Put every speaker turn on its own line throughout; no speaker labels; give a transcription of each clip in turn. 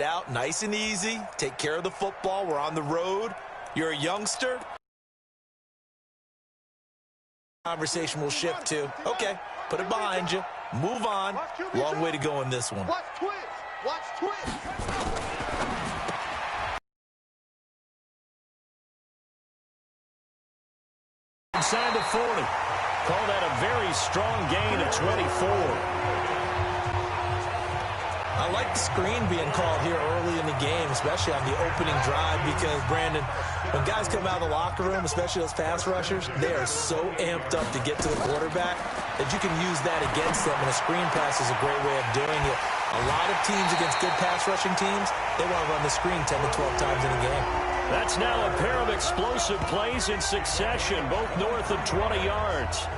Out nice and easy. Take care of the football. We're on the road. You're a youngster. Conversation will shift to, okay, put it behind you. Move on. Long way to go in this one.
Watch twitch. Watch twitch.
Inside the 40. Call that a very strong gain of 24.
I like the screen being called here early in the game, especially on the opening drive, because, Brandon, when guys come out of the locker room, especially those pass rushers, they are so amped up to get to the quarterback that you can use that against them, and a screen pass is a great way of doing it. A lot of teams against good pass rushing teams, they want to run the screen 10 to 12 times in a game. That's now a pair of explosive plays in succession, both north of 20 yards.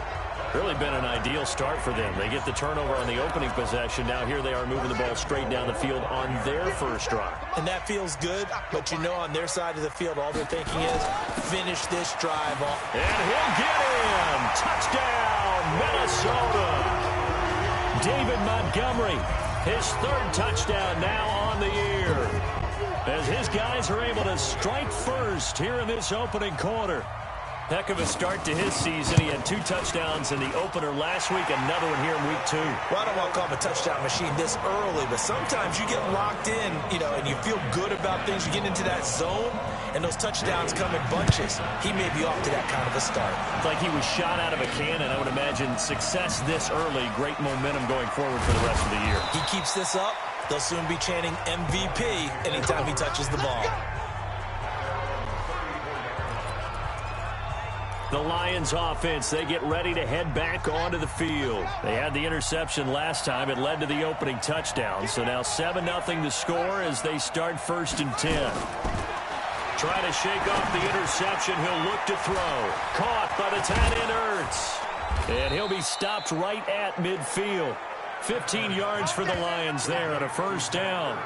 Really been an ideal start for them. They get the turnover on the opening possession. Now here they are moving the ball straight down the field on their first drive. And that feels good, but you know on their side of the field, all they're thinking is finish this drive off. And he'll get in. Touchdown, Minnesota. David Montgomery, his third touchdown now on the year, as his guys are able to strike first here in this opening quarter. Heck of a start to his season. He had 2 touchdowns in the opener last week, another one here in week 2. Well, I don't want to call him a touchdown machine this early, but sometimes you get locked in, and you feel good about things. You get into that zone, and those touchdowns come in bunches. He may be off to that kind of a start. It's like he was shot out of a cannon. I would imagine success this early, great momentum going forward for the rest of the year. He keeps this up, they'll soon be chanting MVP anytime he touches the ball. The Lions offense, they get ready to head back onto the field. They had the interception last time. It led to the opening touchdown. So now 7-0 the score as they start 1st and 10. Try to shake off the interception. He'll look to throw. Caught by the tight end Ertz. And he'll be stopped right at midfield. 15 yards for the Lions there on a first down.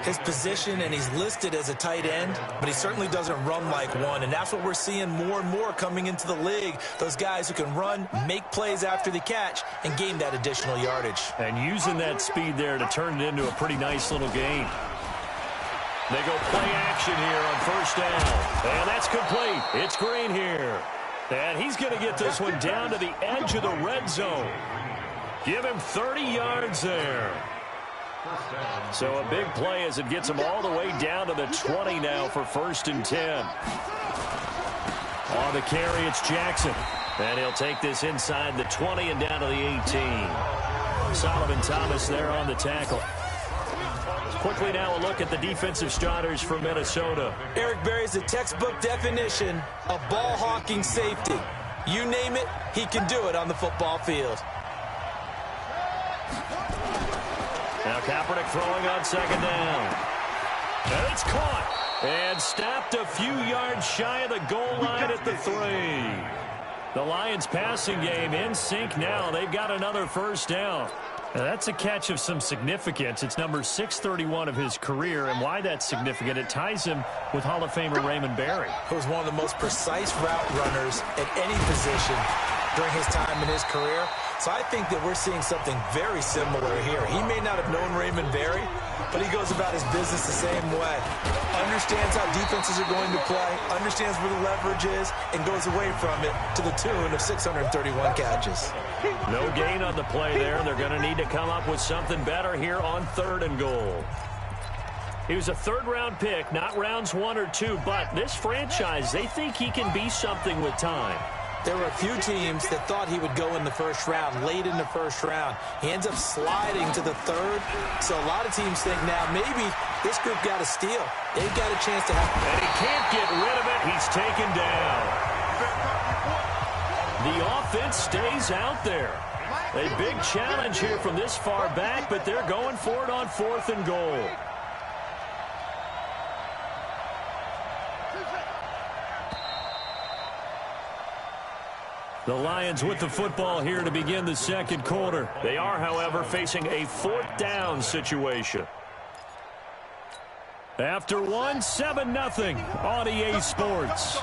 His position, and he's listed as a tight end, but he certainly doesn't run like one, and that's what we're seeing more and more coming into the league. Those guys who can run, make plays after the catch, and gain that additional yardage. And using that speed there to turn it into a pretty nice little gain. They go play action here on first down, and that's complete. It's Green here, and he's going to get this one down to the edge of the red zone. Give him 30 yards there. So a big play as it gets him all the way down to the 20 now for 1st and 10. On the carry, it's Jackson. And he'll take this inside the 20 and down to the 18. Solomon Thomas there on the tackle. Quickly now a look at the defensive starters for Minnesota. Eric Berry's a textbook definition of ball-hawking safety. You name it, he can do it on the football field. Now Kaepernick throwing on 2nd down. And it's caught. And stopped a few yards shy of the goal line at the 3. The Lions passing game in sync now. They've got another first down. Now that's a catch of some significance. It's number 631 of his career, and why that's significant, it ties him with Hall of Famer Raymond Berry, who was one of the most precise route runners at any position during his time in his career. So I think that we're seeing something very similar here. He may not have known Raymond Berry, but he goes about his business the same way. Understands how defenses are going to play, understands where the leverage is, and goes away from it to the tune of 631 catches. No gain on the play there. They're going to need to come up with something better here on 3rd and goal. He was a 3rd-round pick, not rounds 1 or 2, but this franchise, they think he can be something with time. There were a few teams that thought he would go in the 1st round, late in the 1st round. He ends up sliding to the 3rd. So a lot of teams think now maybe this group got a steal. They've got a chance to have. And he can't get rid of it. He's taken down. The offense stays out there. A big challenge here from this far back, but they're going for it on 4th and goal. The Lions with the football here to begin the 2nd quarter. They are, however, facing a 4th down situation. After 7-0 on EA Sports.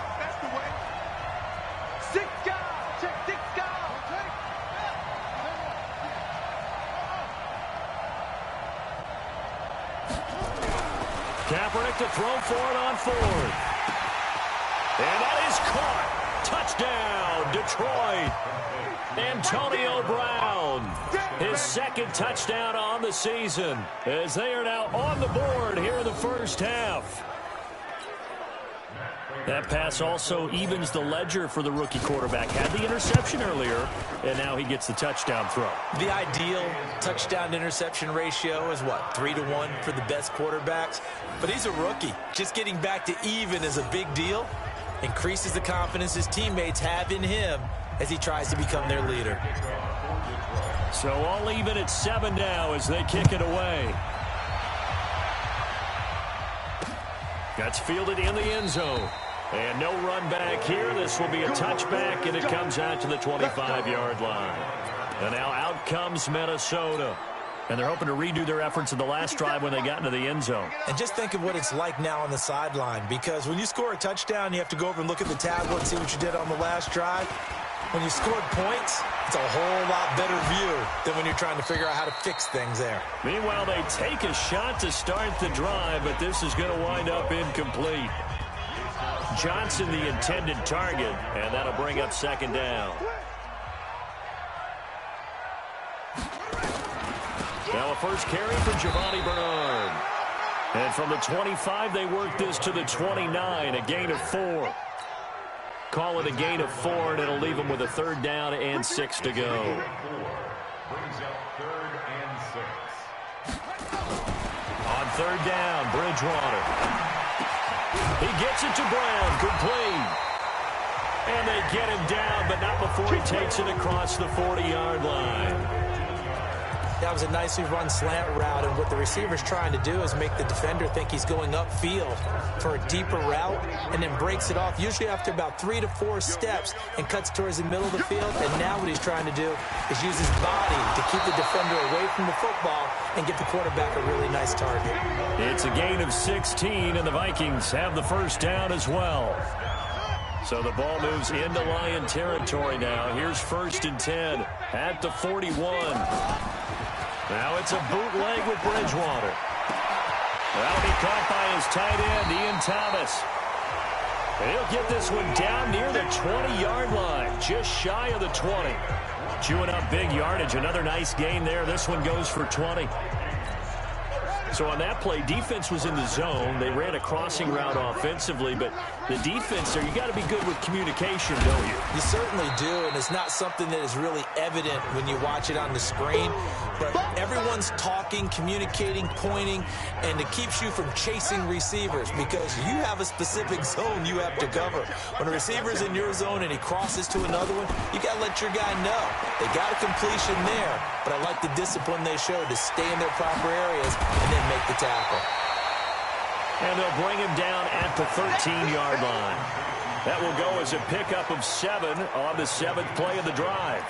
Kaepernick to throw for it on fourth. And that is caught. Touchdown, Detroit. Antonio Brown, his second touchdown on the season, as they are now on the board here in the first half. That pass also evens the ledger for the rookie quarterback. Had the interception earlier, and now he gets the touchdown throw.
The ideal touchdown-interception ratio is, what, 3-to-1 for the best quarterbacks? But he's a rookie. Just getting back to even is a big deal. Increases the confidence his teammates have in him as he tries to become their leader.
So all even at 7 now as they kick it away. That's fielded in the end zone. And no run back here. This will be a touchback, and it comes out to the 25-yard line. And now out comes Minnesota. And they're hoping to redo their efforts in the last drive when they got into the end zone.
And just think of what it's like now on the sideline, because when you score a touchdown, you have to go over and look at the tablet and see what you did on the last drive. When you scored points, it's a whole lot better view than when you're trying to figure out how to fix things there.
Meanwhile, they take a shot to start the drive, but this is going to wind up incomplete. Johnson the intended target, and that'll bring up second down. Now a first carry for Giovanni Bernard. And from the 25, they work this to the 29, a gain of 4. Call it a gain of 4, and it'll leave them with a third down and 6 to go. On third down, Bridgewater. He gets it to Brown, complete. And they get him down, but not before he takes it across the 40-yard line.
That was a nicely run slant route, and what the receiver's trying to do is make the defender think he's going upfield for a deeper route, and then breaks it off, usually after about 3 to 4 steps, and cuts towards the middle of the field. And now what he's trying to do is use his body to keep the defender away from the football and get the quarterback a really nice target.
It's a gain of 16, and the Vikings have the first down as well. So the ball moves into Lion territory now. Here's first and 10 at the 41. Now it's a bootleg with Bridgewater. That'll be caught by his tight end, Ian Thomas. And he'll get this one down near the 20-yard line, just shy of the 20. Chewing up big yardage, another nice gain there. This one goes for 20. So on that play, defense was in the zone. They ran a crossing route offensively, but the defense there, you got to be good with communication, don't you?
You certainly do, and it's not something that is really evident when you watch it on the screen. But everyone's talking, communicating, pointing, and it keeps you from chasing receivers because you have a specific zone you have to cover. When a receiver's in your zone and he crosses to another one, you got to let your guy know. They got a completion there, but I like the discipline they showed to stay in their proper areas and then make the tackle.
And they'll bring him down at the 13-yard line. That will go as a pickup of 7 on the 7th play of the drive.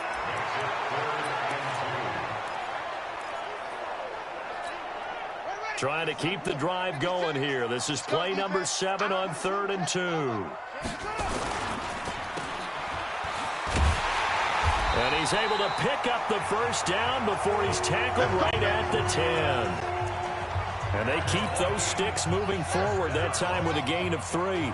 Trying to keep the drive going here. This is play number 7 on 3rd and 2. And he's able to pick up the first down before he's tackled right at the 10. And they keep those sticks moving forward, that time with a gain of 3.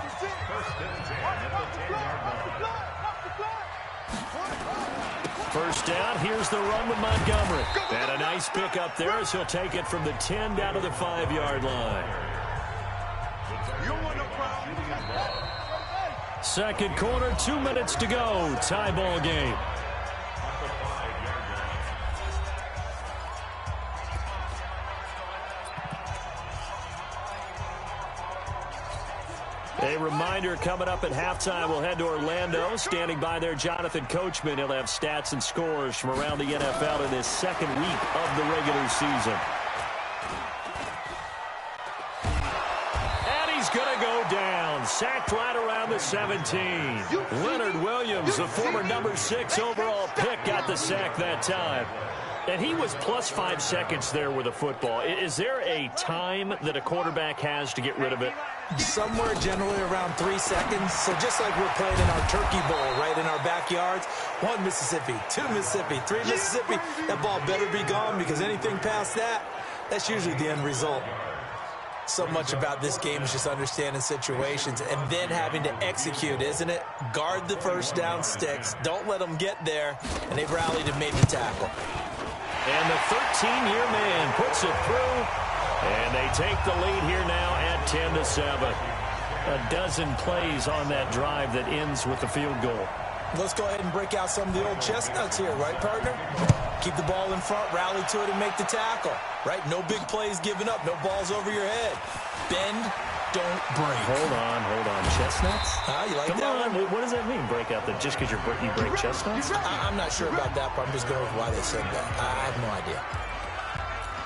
First down, here's the run with Montgomery. And a nice pickup there as he'll take it from the 10 down to the 5-yard line. Second quarter, 2 minutes to go. Tie ball game. A reminder, coming up at halftime, we'll head to Orlando. Standing by there, Jonathan Coachman. He'll have stats and scores from around the NFL in this second week of the regular season. And he's going to go down. Sacked right around the 17. Leonard Williams, the former number 6 overall pick, got the sack that time. And he was plus 5 seconds there with a football. Is there a time that a quarterback has to get rid of it?
Somewhere generally around 3 seconds. So just like we're playing in our turkey bowl, right, in our backyards, 1 Mississippi, 2 Mississippi, 3 Mississippi, that ball better be gone because anything past that, that's usually the end result. So much about this game is just understanding situations and then having to execute, isn't it? Guard the first down sticks. Don't let them get there. And they've rallied and made the tackle.
And the 13-year man puts it through. And they take the lead here now at 10-7. A dozen plays on that drive that ends with the field goal.
Let's go ahead and break out some of the old chestnuts here, right, partner? Keep the ball in front, rally to it, and make the tackle, right? No big plays given up, no balls over your head. Bend, don't break.
Hold on. Chestnuts?
You like
Come
that
on.
one?
What does that mean, break out? That just because you break chestnuts?
I'm not sure about that, but I'm just going with why they said that. I have no idea.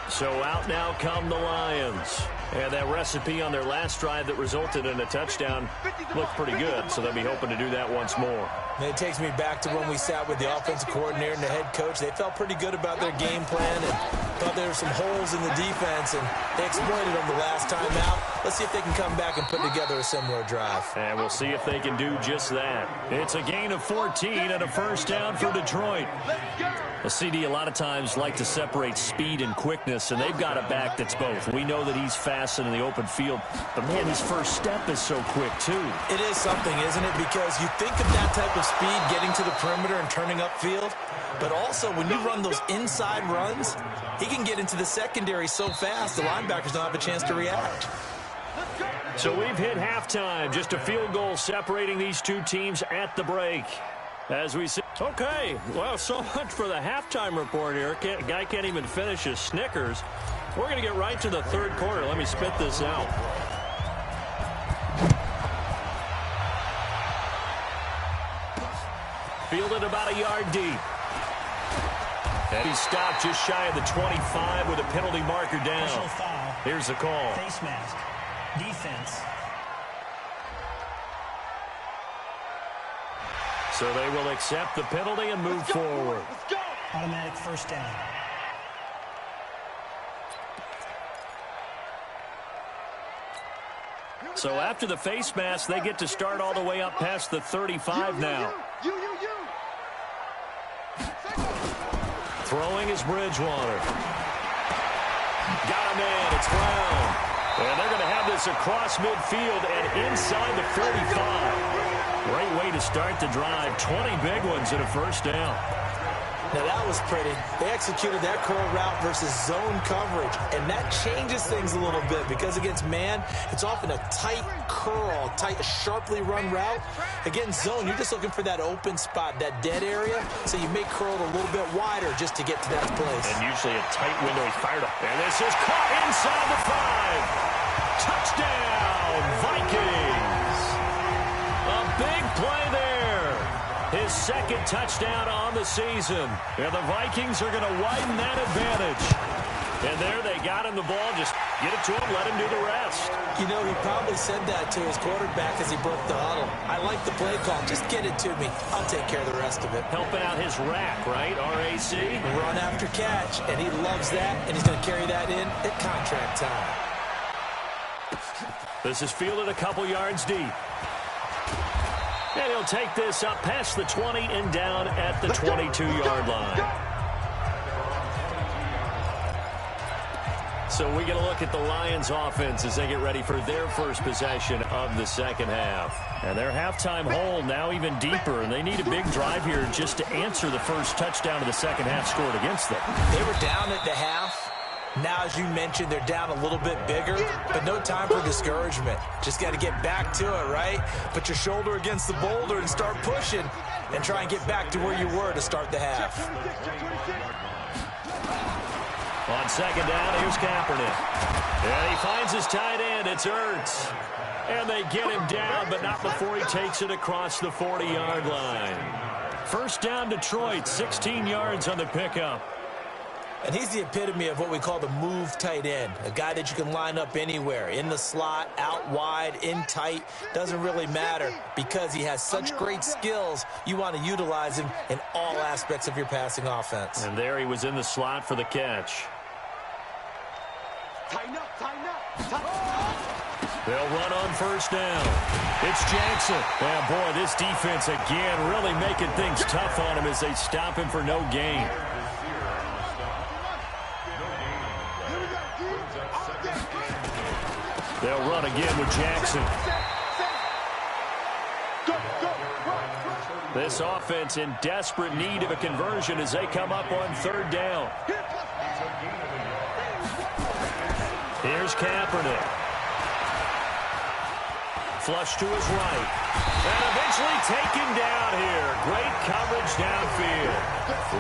So out now come the Lions. And that recipe on their last drive that resulted in a touchdown looked pretty good, so they'll be hoping to do that once more.
And it takes me back to when we sat with the offensive coordinator and the head coach. They felt pretty good about their game plan and thought there were some holes in the defense, and they exploited them the last time out. Let's see if they can come back and put together a similar drive.
And we'll see if they can do just that. It's a gain of 14 and a first down for Detroit. The CD a lot of times like to separate speed and quickness, and they've got a back that's both. We know that he's fast and in the open field, but man, his first step is so quick too.
It is something, isn't it? Because you think of that type of speed getting to the perimeter and turning upfield, but also when you run those inside runs, he can get into the secondary so fast the linebackers don't have a chance to react.
So we've hit halftime. Just a field goal separating these two teams at the break. As we see. Okay, well, so much for the halftime report here. Guy can't even finish his Snickers. We're going to get right to the third quarter. Let me spit this out. Fielded about a yard deep. And he stopped just shy of the 25 with a penalty marker down. Here's the call.
Face mask. Defense.
So they will accept the penalty and move forward.
Automatic first down.
So after the face mask, they get to start all the way up past the 35 now. Throwing is Bridgewater. Got a man. It's Brown. And they're going to have this across midfield and inside the 45. Great way to start the drive. 20 big ones and a first down.
Now that was pretty. They executed that curl route versus zone coverage, and that changes things a little bit because against man, it's often a tight curl, tight, sharply run route. Against zone, you're just looking for that open spot, that dead area, so you may curl it a little bit wider just to get to that place.
And usually a tight window. He fired up. And this is caught inside the 5. Touchdown, Vikings. A big play there. His second touchdown on the season. And the Vikings are going to widen that advantage. And there they got him the ball. Just get it to him, let him do the rest.
You know, he probably said that to his quarterback as he broke the huddle. I like the play call. Just get it to me. I'll take care of the rest of it.
Helping out his rack, right? RAC.
Run after catch. And he loves that. And he's going to carry that in at contract time.
This is fielded a couple yards deep. And he'll take this up past the 20 and down at the 22-yard line. So we get a look at the Lions offense as they get ready for their first possession of the second half. And their halftime hole now even deeper, and they need a big drive here just to answer the first touchdown of the second half scored against them.
They were down at the half. Now, as you mentioned, they're down a little bit bigger, but no time for discouragement. Just got to get back to it, right? Put your shoulder against the boulder and start pushing and try and get back to where you were to start the half.
On second down, here's Kaepernick. And he finds his tight end. It's Ertz. And they get him down, but not before he takes it across the 40-yard line. First down, Detroit, 16 yards on the pickup.
And he's the epitome of what we call the move tight end, a guy that you can line up anywhere, in the slot, out wide, in tight, doesn't really matter because he has such great skills. You want to utilize him in all aspects of your passing offense.
And there he was in the slot for the catch.
Tighten up, tighten up.
They'll run on first down. It's Jackson. Yeah, boy, this defense again really making things tough on him as they stop him for no gain. They'll run again with Jackson. This offense in desperate need of a conversion as they come up on third down. Here's Kaepernick. Flush to his right. And eventually taken down here. Great coverage downfield.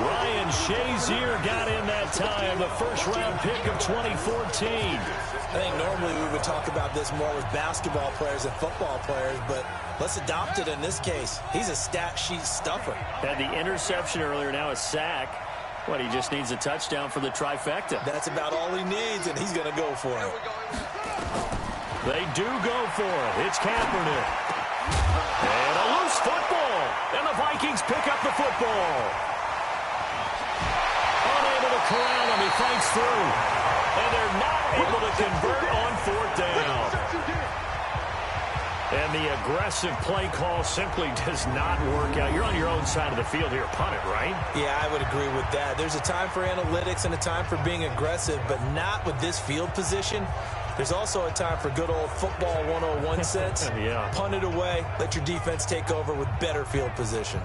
Ryan Shazier got in that time, the first-round pick of 2014.
I think normally we would talk about this more with basketball players and football players, but let's adopt it in this case. He's a stat sheet stuffer.
Had the interception earlier, now a sack. What, he just needs a touchdown for the trifecta.
That's about all he needs, and he's going to go for it.
They do go for it. It's Kaepernick. And a loose football. And the Vikings pick up the football. Unable to corral him. He fights through. And they're not able to convert on fourth down. And the aggressive play call simply does not work out. You're on your own side of the field here. Punt it, right?
Yeah, I would agree with that. There's a time for analytics and a time for being aggressive, but not with this field position. There's also a time for good old football 101 sense.
Yeah.
Punt it away. Let your defense take over with better field position.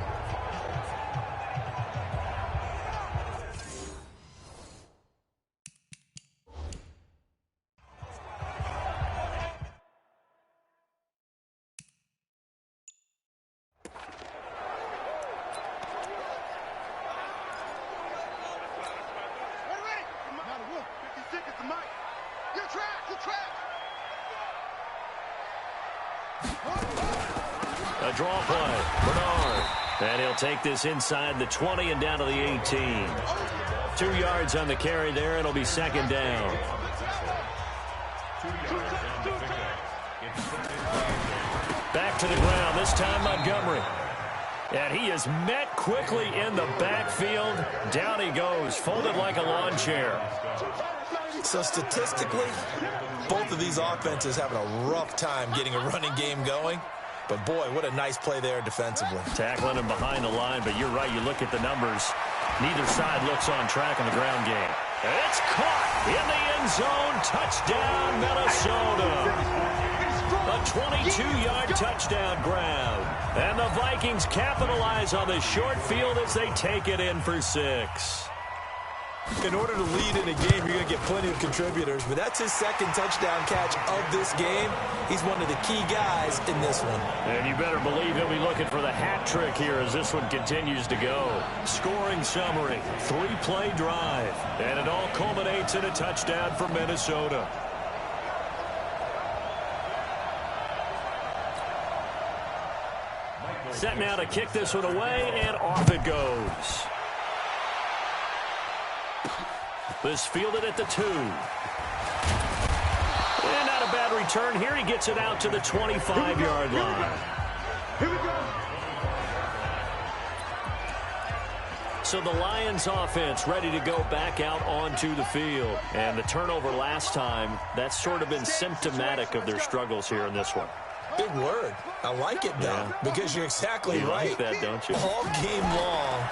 A draw play. Bernard. And he'll take this inside the 20 and down to the 18. 2 yards on the carry there. It'll be second down. Back to the ground. This time Montgomery. And he is met quickly in the backfield. Down he goes. Folded like a lawn chair.
So statistically, both of these offenses having a rough time getting a running game going. But, boy, what a nice play there defensively.
Tackling him behind the line, but you're right. You look at the numbers. Neither side looks on track in the ground game. It's caught in the end zone. Touchdown, Minnesota. A 22-yard touchdown grab. And the Vikings capitalize on the short field as they take it in for 6.
In order to lead in a game, you're going to get plenty of contributors, but that's his second touchdown catch of this game. He's one of the key guys in this one.
And you better believe he'll be looking for the hat trick here as this one continues to go. Scoring summary, 3-play drive, and it all culminates in a touchdown for Minnesota. Set now to kick this one away, and off it goes. This fielded at the 2. And not a bad return here. He gets it out to the 25-yard line.
Here we go.
So the Lions offense ready to go back out onto the field. And the turnover last time, that's sort of been symptomatic of their struggles here in this one.
Big word. I like it, though, because you're exactly right.
You like that, don't you?
All game long,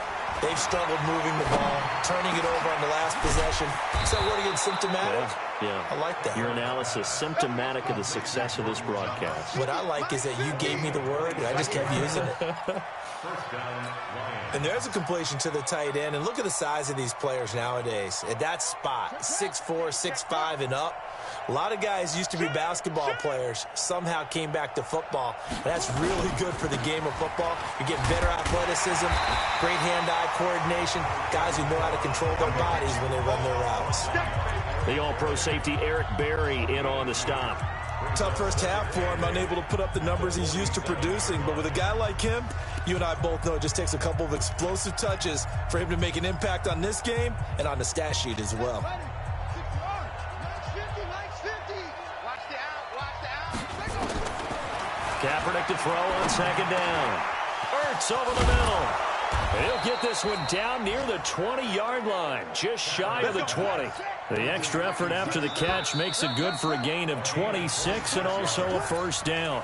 they've struggled moving the ball, turning it over on the last possession. So what again, symptomatic?
Yeah.
I like that.
Your analysis, symptomatic of the success of this broadcast.
What I like is that you gave me the word, and I just kept using it. And there's a completion to the tight end. And look at the size of these players nowadays. At that spot, 6'4", 6'5", and up. A lot of guys used to be basketball players, somehow came back to football. And that's really good for the game of football. You get better athleticism, great hand-eye coordination, guys who know how to control their bodies when they run their routes.
The all-pro safety Eric Berry in on the stop.
Tough first half for him, unable to put up the numbers he's used to producing. But with a guy like him, you and I both know it just takes a couple of explosive touches for him to make an impact on this game and on the stat sheet as well.
Kaepernick to throw on second down. Ertz over the middle. He'll get this one down near the 20-yard line, just shy of the 20. The extra effort after the catch makes it good for a gain of 26 and also a first down.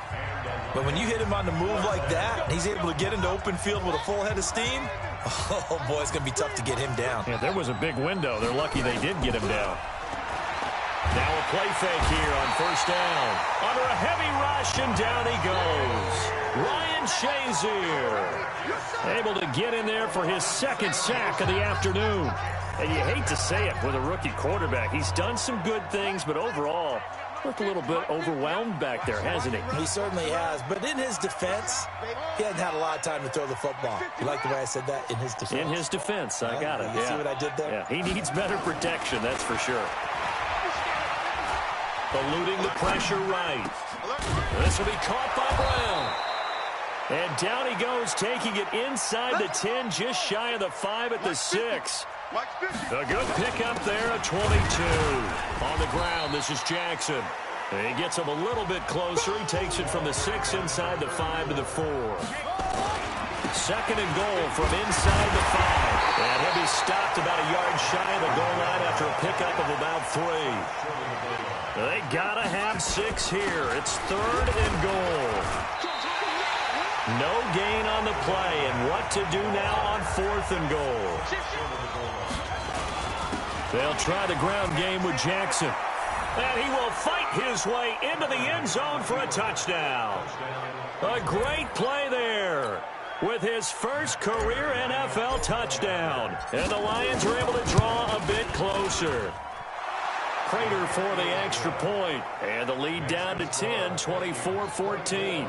But when you hit him on the move like that, he's able to get into open field with a full head of steam, oh, boy, it's going to be tough to get him down.
Yeah, there was a big window. They're lucky they did get him down. Now a play fake here on first down. Under a heavy rush, and down he goes. Ryan Shazier able to get in there for his second sack of the afternoon. And you hate to say it with a rookie quarterback. He's done some good things, but overall, looked a little bit overwhelmed back there, hasn't he?
He certainly has. But in his defense, he hasn't had a lot of time to throw the football. You like the way I said that? In his defense.
In his defense. I got it.
You see what I did there?
Yeah, he needs better protection, that's for sure. Eluding the pressure right. This will be caught by Brown. And down he goes, taking it inside the 10, just shy of the 5 at the 6. A good pickup there at 22. On the ground, this is Jackson. He gets him a little bit closer. He takes it from the 6 inside the 5 to the 4. Second and goal from inside the 5. And he'll be stopped about a yard shy of the goal line after a pickup of about 3. They gotta have 6 here. It's third and goal. No gain on the play, and what to do now on fourth and goal. They'll try the ground game with Jackson. And he will fight his way into the end zone for a touchdown. A great play there with his first career NFL touchdown. And the Lions are able to draw a bit closer. Prater for the extra point. And the lead down to 10, 24-14.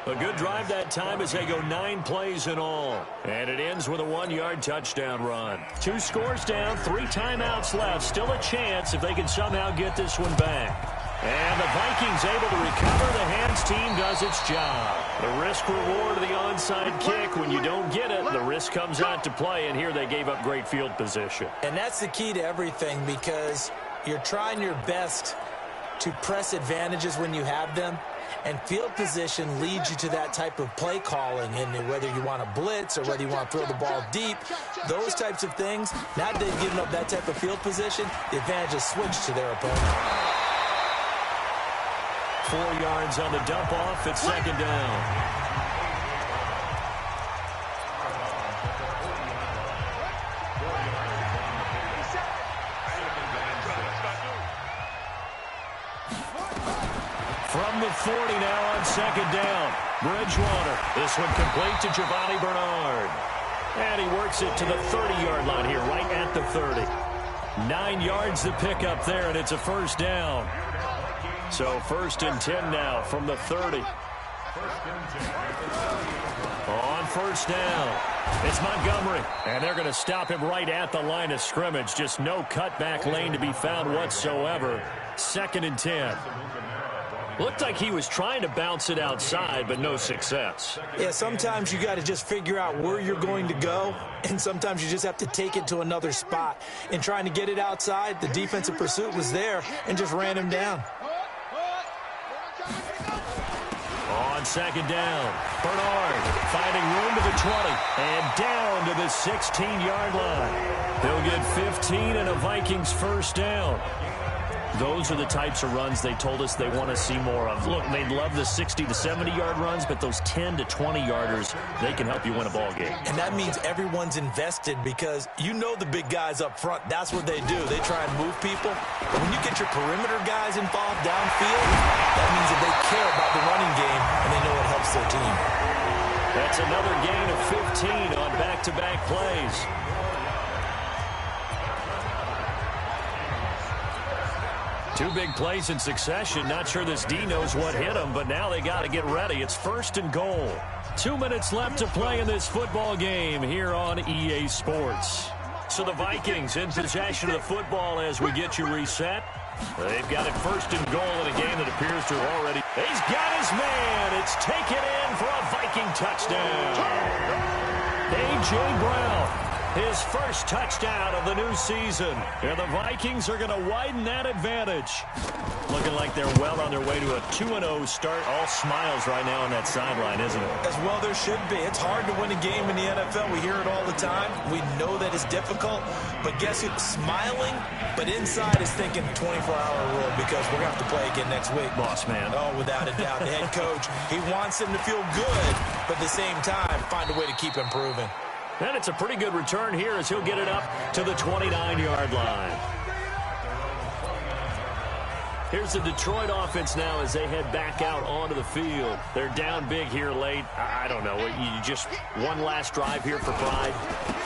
A good drive that time as they go 9 plays in all. And it ends with a 1-yard touchdown run. 2 scores down, 3 timeouts left. Still a chance if they can somehow get this one back. And the Vikings able to recover. The hands team does its job. The risk-reward of the onside kick. When you don't get it, the risk comes out to play. And here they gave up great field position.
And that's the key to everything, because you're trying your best to press advantages when you have them. And field position leads you to that type of play calling. And whether you want to blitz or whether you want to throw the ball deep, those types of things, now that they've given up that type of field position, the advantage is switched to their opponent.
4 yards on the dump off at second down. From the 40 now on second down. Bridgewater. This one complete to Giovanni Bernard. And he works it to the 30-yard line here, right at the 30. 9 yards to pick up there, and it's a first down. So first and 10 now from the 30. On first down, it's Montgomery. And they're going to stop him right at the line of scrimmage. Just no cutback lane to be found whatsoever. Second and 10. Looked like he was trying to bounce it outside, but no success.
Yeah, sometimes you got to just figure out where you're going to go, and sometimes you just have to take it to another spot. In trying to get it outside, the defensive pursuit was there and just ran him down.
On second down, Bernard finding room to the 20 and down to the 16-yard line. He'll get 15 and a Vikings first down. Those are the types of runs they told us they want to see more of. Look, they love the 60 to 70-yard runs, but those 10 to 20-yarders, they can help you win a ball game.
And that means everyone's invested, because you know the big guys up front, that's what they do. They try and move people. But when you get your perimeter guys involved downfield, that means that they care about the running game and they know it helps their team.
That's another gain of 15 on back-to-back plays. Two big plays in succession. Not sure this D knows what hit him, but now they got to get ready. It's first and goal. 2 minutes left to play in this football game here on EA Sports. So the Vikings in possession of the football as we get you reset. They've got it first and goal in a game that appears to have already. He's got his man. It's taken in for a Viking touchdown. A.J. Brown. His first touchdown of the new season. And the Vikings are going to widen that advantage. Looking like they're well on their way to a 2-0 start. All smiles right now on that sideline, isn't it?
As well there should be. It's hard to win a game in the NFL. We hear it all the time. We know that it's difficult. But guess who's smiling? But inside is thinking 24-hour rule, because we're going to have to play again next week.
Boss man.
Oh, without a doubt. The head coach, he wants them to feel good, but at the same time, find a way to keep improving.
And it's a pretty good return here as he'll get it up to the 29-yard line. Here's the Detroit offense now as they head back out onto the field. They're down big here late. I don't know. You just one last drive here for Pride.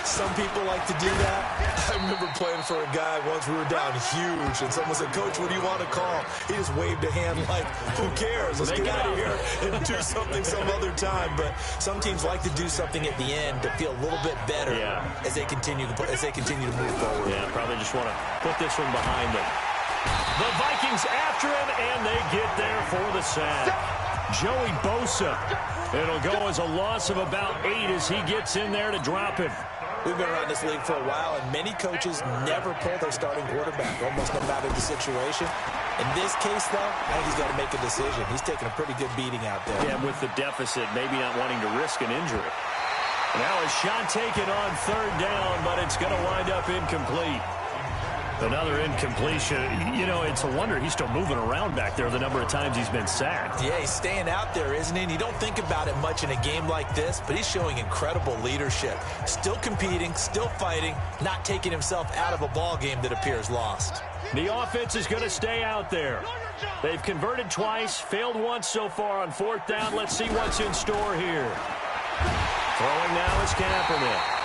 Some people like to do that. I remember playing for a guy once. We were down huge, and someone said, "Coach, what do you want to call?" He just waved a hand like, "Who cares? Let's get out of here and do something some other time." But some teams like to do something at the end to feel a little bit better as they continue to move forward.
Yeah, probably just want to put this one behind them. The Vikings after him, and they get there for the sack. Joey Bosa. It'll go as a loss of about 8 as he gets in there to drop him.
We've been around this league for a while, and many coaches never pull their starting quarterback, almost no matter the situation. In this case, though, I think he's got to make a decision. He's taking a pretty good beating out there.
Yeah, with the deficit, maybe not wanting to risk an injury. Now a shot taken on 3rd down, but it's going to wind up incomplete. Another incompletion. You know, it's a wonder he's still moving around back there the number of times he's been sacked.
Yeah, he's staying out there, isn't he? And you don't think about it much in a game like this, but he's showing incredible leadership. Still competing, still fighting, not taking himself out of a ball game that appears lost.
The offense is going to stay out there. They've converted twice, failed once so far on 4th down. Let's see what's in store here. Throwing now is Kaepernick.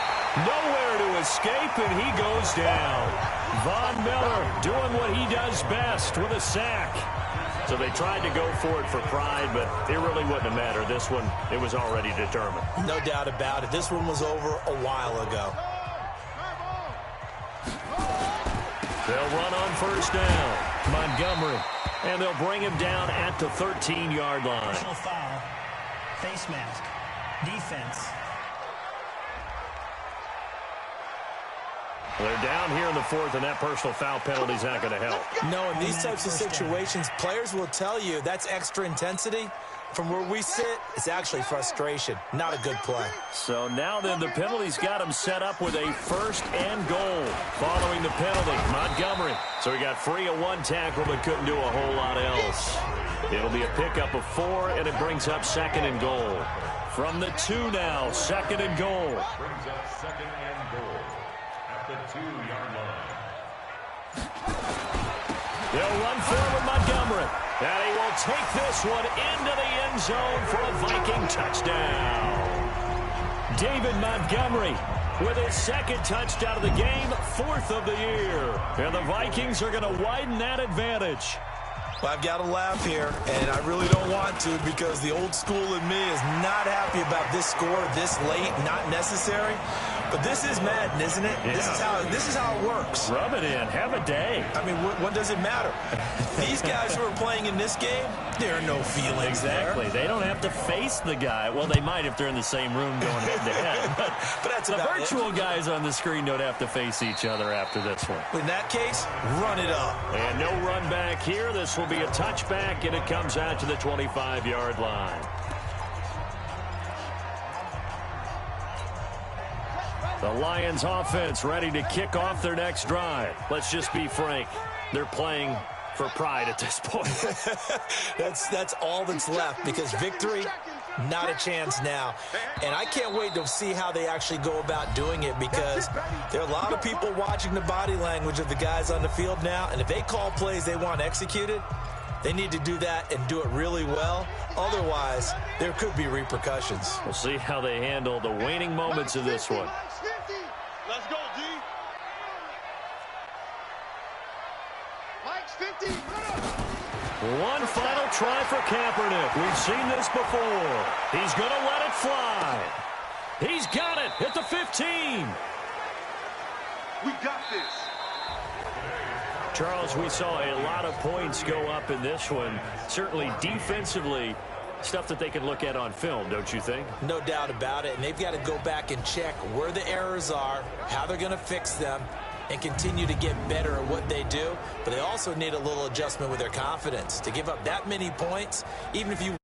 Nowhere to escape, and he goes down. Von Miller doing what he does best with a sack. So they tried to go for it for Pride, but it really wouldn't have mattered. This one, it was already determined.
No doubt about it. This one was over a while ago.
They'll run on 1st down. Montgomery. And they'll bring him down at the 13-yard line.
Personal foul. Face mask. Defense.
They're down here in the 4th, and that personal foul penalty is not going to help.
No, in these types of situations, players will tell you that's extra intensity. From where we sit, it's actually frustration. Not a good play.
So now then, the penalty's got him set up with a 1st and goal following the penalty. Montgomery. So he got free of 1 tackle but couldn't do a whole lot else. It'll be a pickup of 4, and it brings up 2nd and goal. From the 2 now, 2nd and goal.
Brings up 2nd and goal at the 2-yard line.
They'll run forward Montgomery. And he will take this one into the end zone for a Viking touchdown. David Montgomery with his 2nd touchdown of the game, 4th of the year. And the Vikings are going to widen that advantage.
Well, I've got to laugh here, and I really don't want to because the old school in me is not happy about this score this late, not necessary. But this is Madden, isn't it? Yeah. This is how it works.
Rub it in. Have a day.
I mean, what does it matter? These guys who are playing in this game, there are no feelings
exactly.
there.
They don't have to face the guy. Well, they might if they're in the same room going head-to-head.
But that's
the
about
virtual guys on the screen don't have to face each other after this one.
In that case, run it up.
And no run back here. This will be a touchback, and it comes out to the 25-yard line. The Lions offense ready to kick off their next drive. Let's just be frank. They're playing for pride at this point.
That's all that's left because victory, not a chance now. And I can't wait to see how they actually go about doing it because there are a lot of people watching the body language of the guys on the field now. And if they call plays they want executed, they need to do that and do it really well. Otherwise, there could be repercussions.
We'll see how they handle the waning moments of this one.
Let's go, D. Mike's 50.
One final try for Kaepernick. We've seen this before. He's going to let it fly. He's got it at the 15.
We got this.
Charles, we saw a lot of points go up in this one. Certainly defensively, stuff that they can look at on film, don't you think?
No doubt about it. And they've got to go back and check where the errors are, how they're going to fix them, and continue to get better at what they do. But they also need a little adjustment with their confidence. To give up that many points, even if you